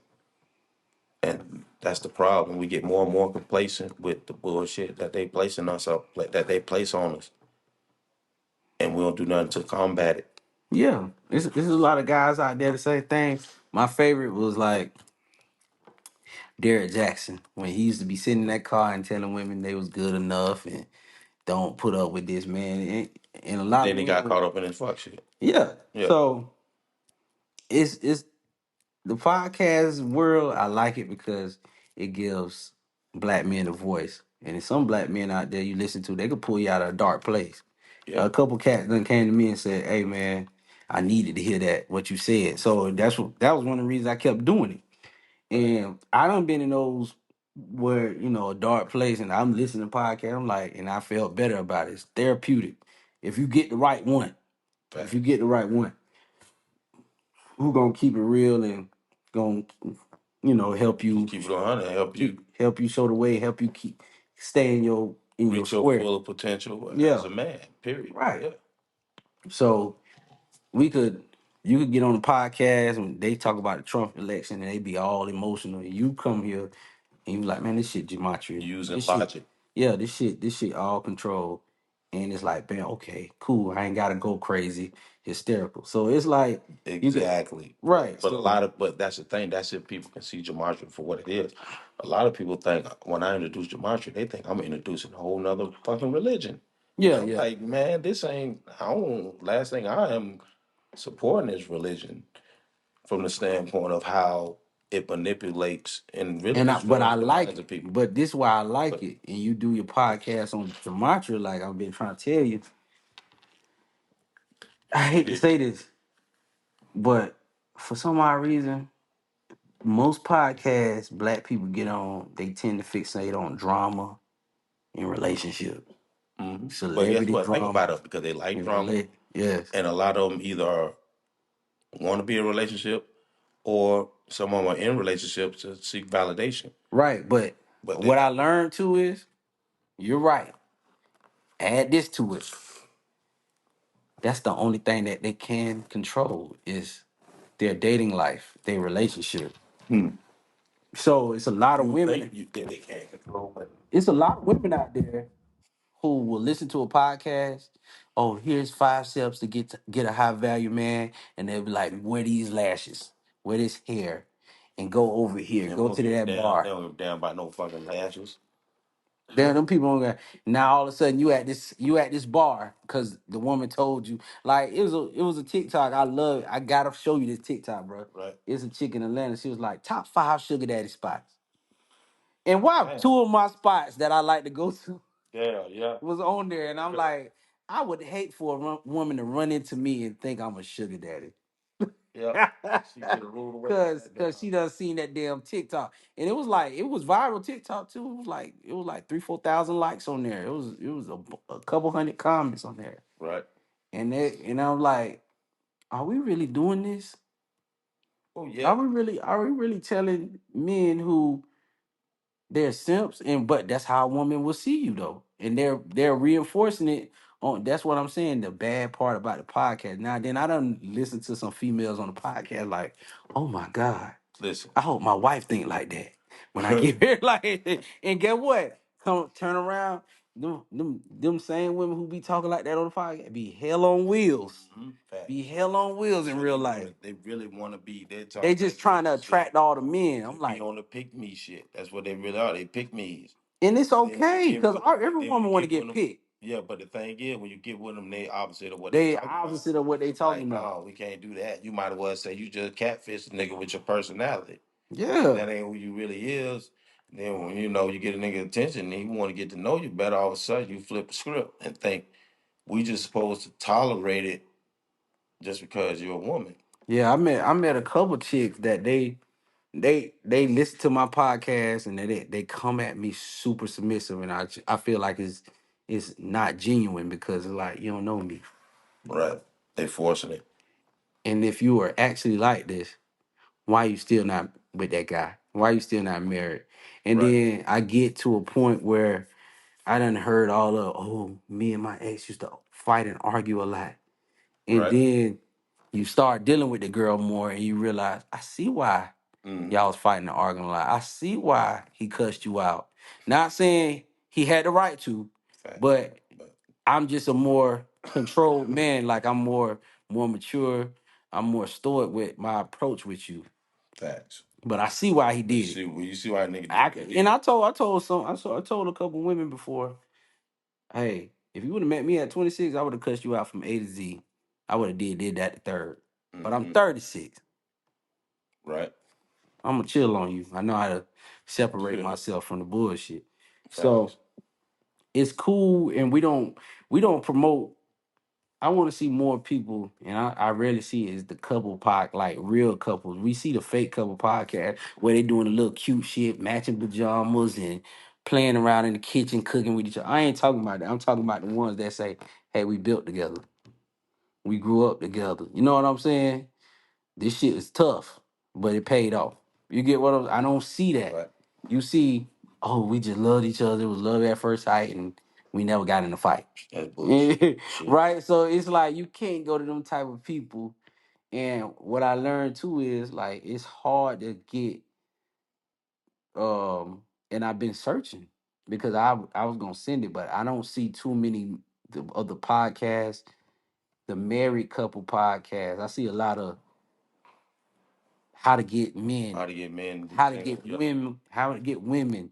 and that's the problem. We get more and more complacent with the bullshit that they placing us up, that they place on us, and we don't do nothing to combat it. Yeah. There's a lot of guys out there that say things. My favorite was like Derek Jackson when he used to be sitting in that car and telling women they was good enough and don't put up with this man. And a lot of Then he got women, caught up in his fuck shit. yeah. Yeah, So it's the podcast world. I like it because it gives black men a voice. And there's some black men out there you listen to, they could pull you out of a dark place. yeah, A couple cats then came to me and said, "Hey man, I needed to hear what you said." So that was one of the reasons I kept doing it. right. And I done been in those where, a dark place and I'm listening to podcasts, I'm like, and I felt better about it. It's therapeutic. If you get the right one, if you Facts. get the right one, who gonna keep it real and gonna, help you Keep it on 100 and help you help you show the way, help you keep stay in your reach your square. full potential as Yeah. a man. Period. Right. Yeah. So we could you could get on the podcast and they talk about the Trump election and they be all emotional. And you come here and you like, man, this shit gematria. Using This shit, logic. yeah, this shit all control. And it's like, man, okay, cool. I ain't gotta go crazy, hysterical. So it's like you could Exactly. But right. but a So lot of but that's the thing. That's if people can see gematria for what it is. A lot of people think when I introduce gematria, they think I'm introducing a whole nother fucking religion. And yeah, I'm yeah. like, man, this ain't I don't last thing I am supporting this religion from the standpoint of how it manipulates and really But I destroys the like minds it. of people. But this why I like But it. And you do your podcast on gematria, like I've been trying to tell you. I hate to yeah, say this, but for some odd reason, most podcasts black people get on, they tend to fixate on drama and relationships, but guess celebrity what? Think drama about it because they like and drama, relate. Yes, and a lot of them either want to be in a relationship or someone are in relationships to seek validation. right. But But what they I learned too is you're right. Add this to it. That's the only thing that they can control is their dating life, their relationship. So it's a lot of you think women. you think they can't control, but It's a lot of women out there who will listen to a podcast. Oh, here's 5 steps to get a high value man, and they'll be like, wear these lashes, wear this hair, and go over here, they go don't to give a that damn. They bar. don't give a damn about no fucking lashes. Then them people don't got now all of a sudden you at this bar because the woman told you like it was a TikTok. I love it. I gotta show you this TikTok, bro. Right? It's a chick in Atlanta. She was like top 5 sugar daddy spots. And why Damn. two of my spots that I like to go to Yeah, yeah, was on there, and I'm like, I would hate for a woman to run into me and think I'm a sugar daddy. yeah. She get a rude awakening. Cause she done seen that damn TikTok. And it was viral TikTok too. It was like 3,000-4,000 likes on there. It was a couple hundred comments on there. Right. And I'm like, are we really doing this? Oh yeah. Are we really telling men who they're simps, and but that's how a woman will see you though. And they're reinforcing it That's what I'm saying. The bad part about the podcast. Now then, I done listen to some females on the podcast like, oh my god, Listen. I hope my wife think like that when I get here. Like, and get what? Come turn around. Them same women who be talking like that on the podcast be hell on wheels. Fact. Be hell on wheels in real life. They really want to be. They They talk just that trying to gangster shit. attract all the men. I'm They be like, on the pick me shit. That's what they really are. They pick me's. and it's Then when you okay get because with them, every then when woman you want to get with get them, picked. yeah. But the thing is, when you get with them, they opposite of what they They talking about. opposite of what they talking Like, about. no, we can't do that. You might as well say you just catfish a nigga with your personality. Yeah. That ain't who you really is. Then when you know you get a nigga attention and he want to get to know you better, all of a sudden you flip the script and think we just supposed to tolerate it just because you're a woman. Yeah, I met a couple chicks that they listen to my podcast and they come at me super submissive and I feel like it's not genuine because it's like you don't know me. Right. They forcing it. And if you are actually like this, why you still not with that guy? Why you still not married? And Right. then I get to a point where I done heard all of, oh, me and my ex used to fight and argue a lot. And Right. then you start dealing with the girl more and you realize, I see why Mm-hmm. y'all was fighting and arguing a lot. I see why he cussed you out. Not saying he had the right to, Fact. but But I'm just a more controlled man. Like I'm more mature. I'm more stoic with my approach with you. facts. But I see why he But did it. you see why a nigga did I, what he and did. I told a couple women before, hey, if you would have met me at 26, I would have cussed you out from A to Z. I would have did that the third. But I'm Mm-hmm. 36. Right. I'm gonna chill on you. I know how to separate myself from the bullshit. So Facts. it's cool, and we don't promote. I want to see more people, and I rarely see it is the couple pod like real couples. We see the fake couple podcast where they doing a little cute shit, matching pajamas and playing around in the kitchen, cooking with each other. I ain't talking about that. I'm talking about the ones that say, "Hey, we built together, we grew up together." You know what I'm saying? This shit is tough, but it paid off. You get what I don't see that. Right. You see, oh, we just loved each other. It was love at first sight, and we never got in a fight. That's bullshit. Shit. Right? So it's like you can't go to them type of people. And what I learned too is like it's hard to get and I've been searching because I was gonna send it, but I don't see too many of the podcasts, the married couple podcasts. I see a lot of how to get men, How to get men to how to think, get yep. women, how to get women,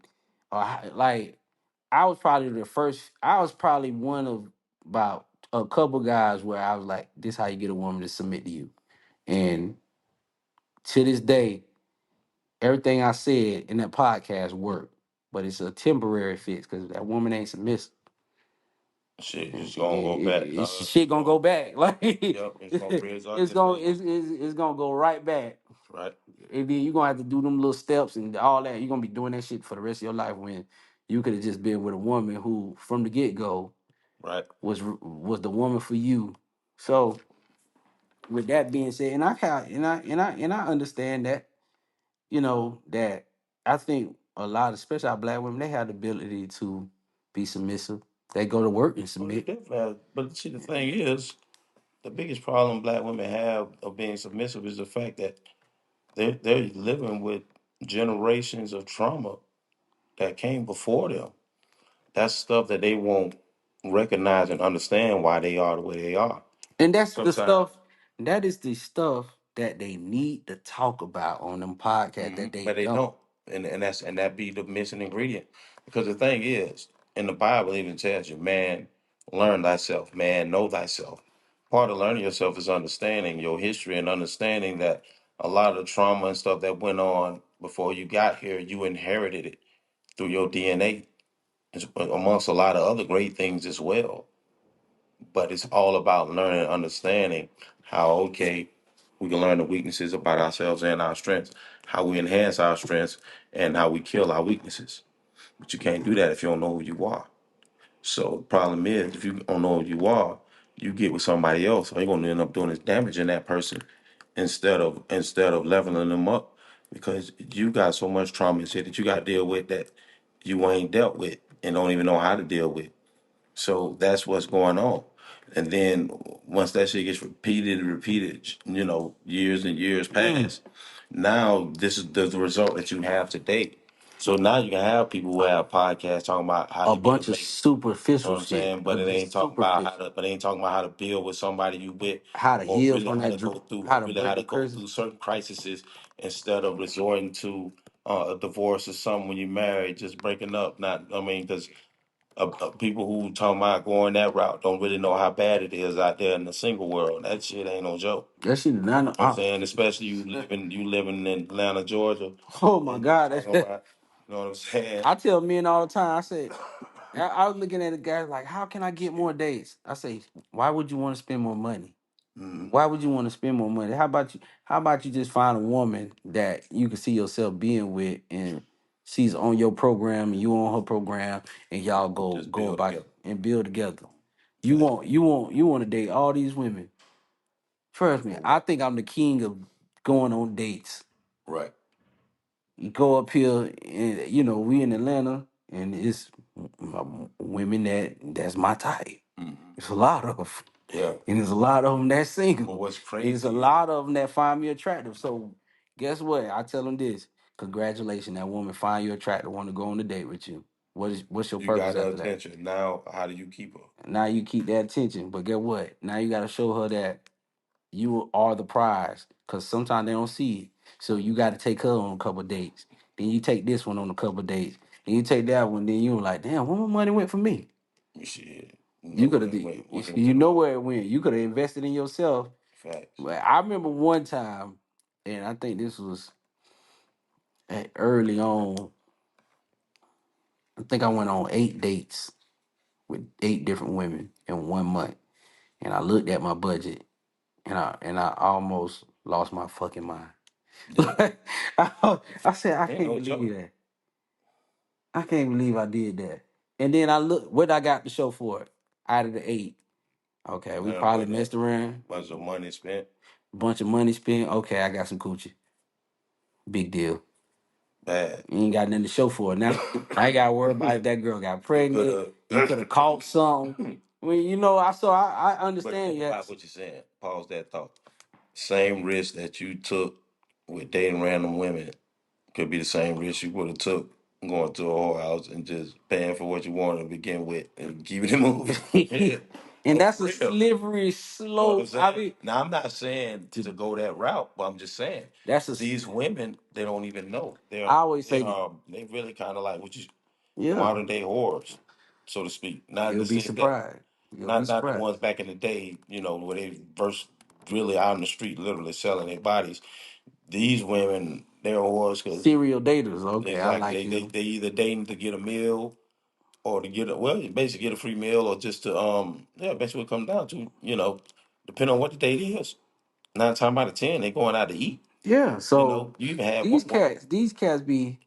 or like I was probably the first. I was probably one of about a couple guys where I was like, "This how you get a woman to submit to you." And to this day, everything I said in that podcast worked, but it's a temporary fix because that woman ain't submissive. Shit, just gonna go back. Shit gonna go back. Like Yep, it's gonna result it's just gonna like it's gonna go right back. right, And then you're gonna have to do them little steps and all that. You're gonna be doing that shit for the rest of your life when you could have just been with a woman who, from the get go, right. was the woman for you. So with that being said, and I ca- and I understand that, that I think a lot, especially our black women, they have the ability to be submissive. They go to work and Well, they submit. definitely have, but see, the thing is, the biggest problem black women have of being submissive is the fact that they're living with generations of trauma that came before them. That's stuff that they won't recognize and understand why they are the way they are. And that's the Sometimes. stuff, that is the stuff that they need to talk about on them podcasts Hmm. that they But they don't. don't, and that be the missing ingredient. Because the thing is, in the Bible, it even tells you, man, learn thyself, man, know thyself. Part of learning yourself is understanding your history and understanding that a lot of the trauma and stuff that went on before you got here, you inherited it through your DNA, amongst a lot of other great things as well. But it's all about learning and understanding how, okay, we can learn the weaknesses about ourselves and our strengths, how we enhance our strengths, and how we kill our weaknesses. But you can't do that if you don't know who you are. So the problem is, if you don't know who you are, you get with somebody else, all you're gonna end up doing is damaging that person instead of leveling them up, because you got so much trauma and shit that you got to deal with that you ain't dealt with and don't even know how to deal with. So that's what's going on. And then once that shit gets repeated and repeated, years and years pass. Now this is the result that you have today. So now you can have people who have podcasts talking about how A to get a bunch of mate. You know superficial what I'm shit. saying? But it ain't Just talking about superficial. but it ain't talking about how to build with somebody you with, How to or heal really from how that to go through, how to break the curses. certain crises instead of resorting to a divorce or something when you're married, just breaking up. Not, I mean, because people who talking about going that route don't really know how bad it is out there in the single world. That shit ain't no joke. That shit is not. You know what I'm saying? Especially you living in Atlanta, Georgia, Oh my and you god. talking about, you know what I'm saying? I tell men all the time. I say, I was looking at a guy like, how can I get more dates? I say, why would you want to spend more money? Mm, Why would you want to spend more money? How about you? How about you just find a woman that you can see yourself being with, and she's on your program and you on her program, and y'all just go build about together. and build together. Fact. You want to date all these women. Trust me, I think I'm the king of going on dates. Right. You go up here, and we in Atlanta, and it's women that's my type. Hmm. It's a lot of, Yeah. and there's a lot of them that's But single. what's And there's a crazy is lot of them that find me attractive. So guess what? I tell them this: congratulations, that woman find you attractive, want to go on a date with you. What's your you purpose got her after that? attention. Now, how do you keep her? Now you keep that attention, but get what? Now you got to show her that you are the prize, because sometimes they don't see it. So you got to take her on a couple dates. Then you take this one on a couple dates. Then you take that one. Then you like, damn, where my money went for me? Shit. You know You could where have, it went to you the know Lord. where it went. You could have invested in yourself. Facts. But I remember one time, and I think this was early on. I think I went on 8 dates with 8 different women in 1 month, and I looked at my budget, and I almost lost my fucking mind. Yeah. Like, I said, I Ain't can't no believe joke. that. I can't believe I did that. And then I look what I got to show for it. Out of the 8, okay, we Man, probably but messed around. bunch of money spent. Bunch of money spent. Okay, I got some coochie. Big deal. Bad. You ain't got nothing to show for it. Now I ain't got to worry about if that girl got You could pregnant. You could have have. caught something. Well, I But understand. think Yeah, about what you're saying. Pause that thought. Same risk that you took with dating random women could be the same risk you would have took going to a whorehouse and just paying for what you wanted to begin with and keeping it moving. Yeah. and Oh, that's for a real. slippery You know what I'm slope. I saying? mean, Now I'm not saying to, to go that route, but I'm just saying that's a. these women they don't even know. I always They say, are they really kind of like what you yeah, modern day whores, so to speak. Not in you'll the be sense that surprised. You'll be not the surprised. ones back in the day, where they first really out in the street, literally selling their bodies. These women, they're whores because Serial daters. Okay, I exactly like you. they either dating to get a meal or to get a you basically get a free meal or just to basically come down to depending on what the date is. 9 times out of 10, they going out to eat. Yeah. So You even had one woman. these cats be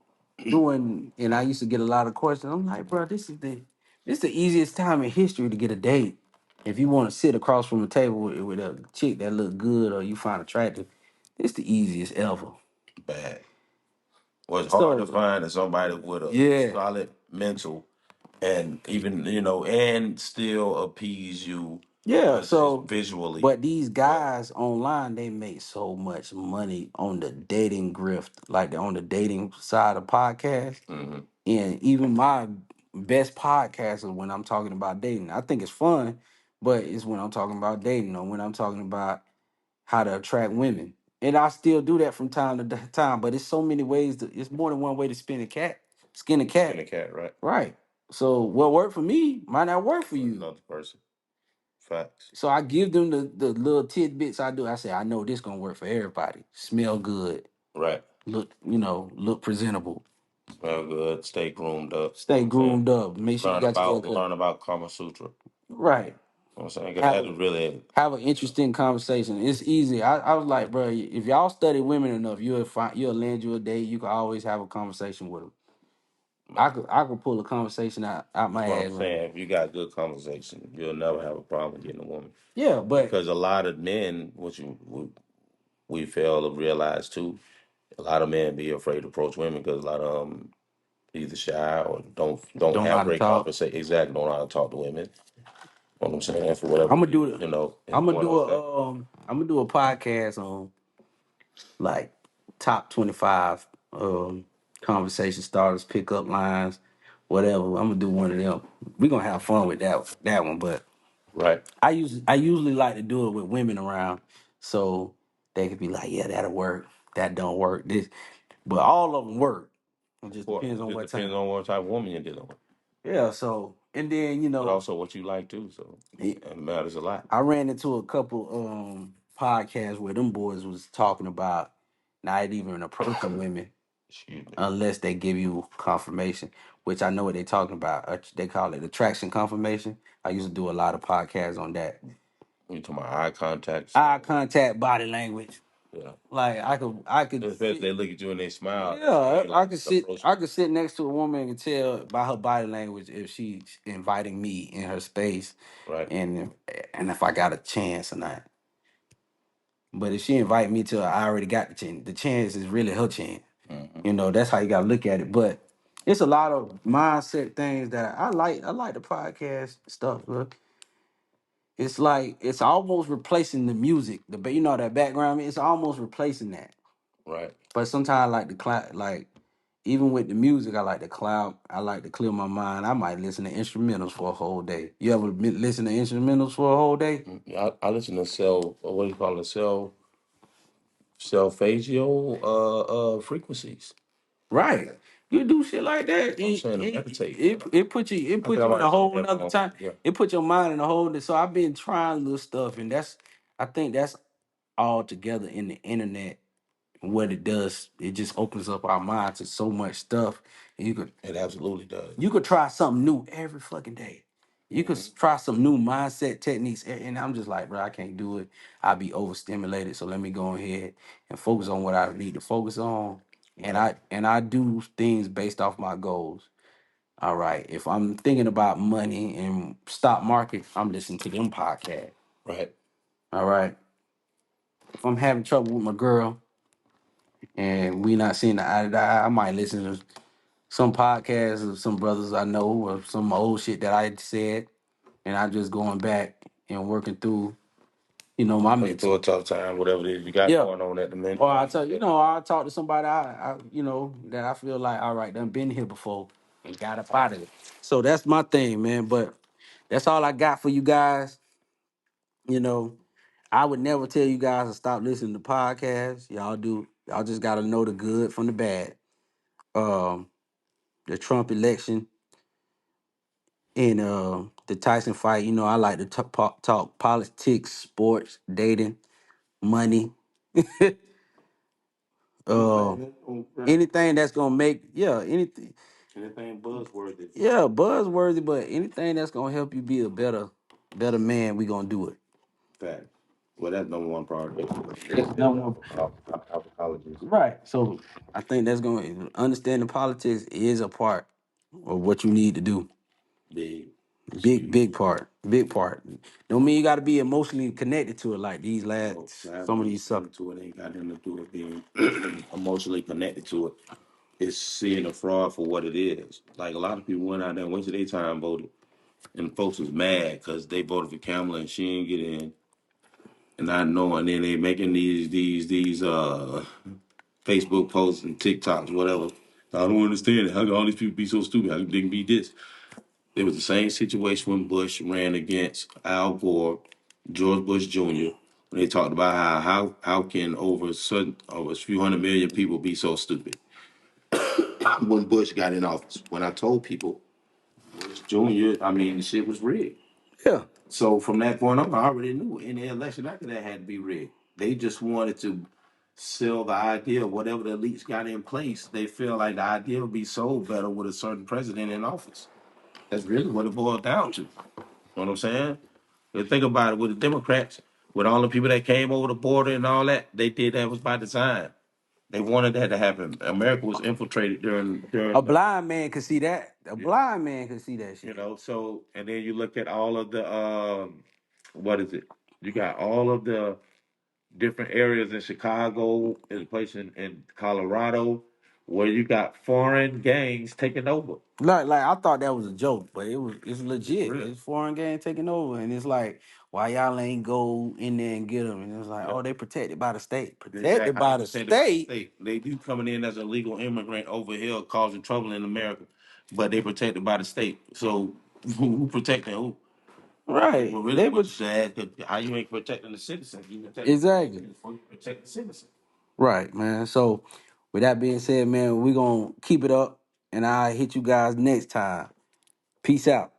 doing, and I used to get a lot of questions. I'm like, bro, this is the easiest time in history to get a date. If you want to sit across from a table with a chick that look good or you find attractive, it's the easiest ever. Bad. What's hard to So find is somebody with a yeah, solid mental and even and still appease you yeah. just So, visually. but these guys online, they make so much money on the dating grift, like on the dating side of podcasts. Hmm. And even my best podcasts are when I'm talking about dating. I think it's fun, but it's when I'm talking about dating or when I'm talking about how to attract women. And I still do that from time to time, but it's so many ways it's more than one way to skin a Skin cat. a cat, right? Right. So what worked for me might not work for For you. another person. Facts. So I give them the little tidbits I do. I say, I know this gonna work for everybody. Smell good, Right. look presentable, Smell good, stay groomed up. You know what stay I'm saying? groomed up, make sure you got your hair cut. Learn about Kama Sutra. Right. You know what I'm saying? 'Cause have a that is really, have an interesting conversation. It's easy. I was like, bro, if y'all study women enough, you'll land you a date. You can always have a conversation with them. I could pull a conversation out that's my what I'm ass, man. saying. If you got good conversation, you'll never have a problem getting a woman. Yeah, but Because a lot of men, we fail to realize too, a lot of men be afraid to approach women because a lot of them either shy or don't Don't know have how to great talk. conversation. Exactly, don't know how to talk to women. You know what I'm saying? For whatever I'm gonna do reason, it. it's one of those things. I'm gonna do a podcast on like top 25 conversation starters, pickup lines, whatever. I'm gonna do one of them. We're gonna have fun with that one, but Right. I usually like to do it with women around, so they could be like, yeah, that'll work. That don't work. This, but all of them work. It Of just course. depends on Just what depends time. on what type of woman you're dealing with. Yeah. So and then But also what you like too. So it matters a lot. I ran into a couple podcasts where them boys was talking about not even approaching women Excuse me. unless they give you confirmation, which I know what they're talking about. They call it attraction confirmation. I used to do a lot of podcasts on that. You talking about eye contact, Eye contact, body language. yeah. Like I could Especially sit. they look at you and they smile. Yeah, You I like could sit. approach. I could sit next to a woman and tell by her body language if she's inviting me in her space, Right. and and if I got a chance or not. But if she invite me to, I already got the chance. The chance is really her chance. Hmm. That's how you gotta look at it. But it's a lot of mindset things that I like. I like the podcast stuff. Look, it's like it's almost replacing the music. That background. It's almost replacing that. Right. But sometimes I like the cloud. Like even with the music, I like the cloud. I like to clear my mind. I might listen to instrumentals for a whole day. You ever listen to instrumentals for a whole day? I listen to cell. What do you call it? Cell phasio frequencies. Right. You do shit like that. I'm It saying to it, meditate. it, it put you it I think put I you in might a take whole that nother phone. time. Yeah. It put your mind in a whole. So I've been trying little stuff, and I think that's all together in the internet. What it does, it just opens up our mind to so much stuff. And It absolutely does. you could try something new every fucking day. You could Hmm. try some new mindset techniques, and I'm just like, bro, I can't do it. I'll be overstimulated. So let me go ahead and focus on what I need to focus on, and Right. I do things based off my goals. All right, if I'm thinking about money and stock market, I'm listening to them podcast. Right. All right, if I'm having trouble with my girl and we not seeing the eye to eye, I might listen to some podcasts of some brothers I know or some old shit that I said, and I just going back and working through, my Going through mental. a tough time, whatever it is you got Yeah. going on at the minute. Or I tell you, I talk to somebody that I feel like, all right, done been here before and got up out of it. So that's my thing, man. But that's all I got for you guys. You know, I would never tell you guys to stop listening to podcasts. Y'all do. Y'all just gotta know the good from the bad. Um, the Trump election and the Tyson fight. I like to talk politics, sports, dating, money. uh, anything that's gonna make Anything buzzworthy. buzzworthy, but anything that's gonna help you be a better man, we gonna do it. Fact. Well, that's number one priority. That's number one. Apologies. Right. So I think that's going to understanding politics is a part of what you need to do. Big, Big huge. part. Big part. Don't mean you got to be emotionally connected to it like these last So that some of being these suckers. to it ain't got nothing to do with being emotionally connected to it. It's seeing the fraud for what it is. Like a lot of people went out there and wasted their time voting, and folks was mad because they voted for Kamala and she didn't get in, and not knowing. Then they making these Facebook posts and TikToks, whatever. I don't understand it. How can all these people be so stupid? How can they be this? It was the same situation when Bush ran against Al Gore, George Bush Jr. When they talked about how can over a few hundred million people be so stupid when Bush got in office. When I told people Bush Jr., I mean the shit was rigged. Yeah. So from that point on, I already knew in the election after that had to be rigged. They just wanted to sell the idea of whatever the elites got in place. They feel like the idea would be sold better with a certain president in office. That's really what it boiled down to. You know what I'm saying? And think about it with the Democrats, with all the people that came over the border and all that, they did that was by design. They wanted that to happen. America was infiltrated A during blind man could see that. A blind man could see that you shit. know, so and then you look at all of the what is it? You got all of the different areas in Chicago, in a place in Colorado. where you got foreign gangs taking over. Like I thought that was a joke, but it's It's legit. real. It's foreign gang taking over, and it's like why y'all ain't go in there and get them? And it's like, Yeah. oh, they protected by the state, They say protected how they by the protected by the state. state. They do coming in as a legal immigrant over here causing trouble in America, but they protected by the state. So who protecting who? Right? Well, really, They what you but said, 'cause how you ain't protecting the citizen? You protect exactly before you protect the citizen. right, man. So with that being said, man, we gonna keep it up, and I'll hit you guys next time. Peace out.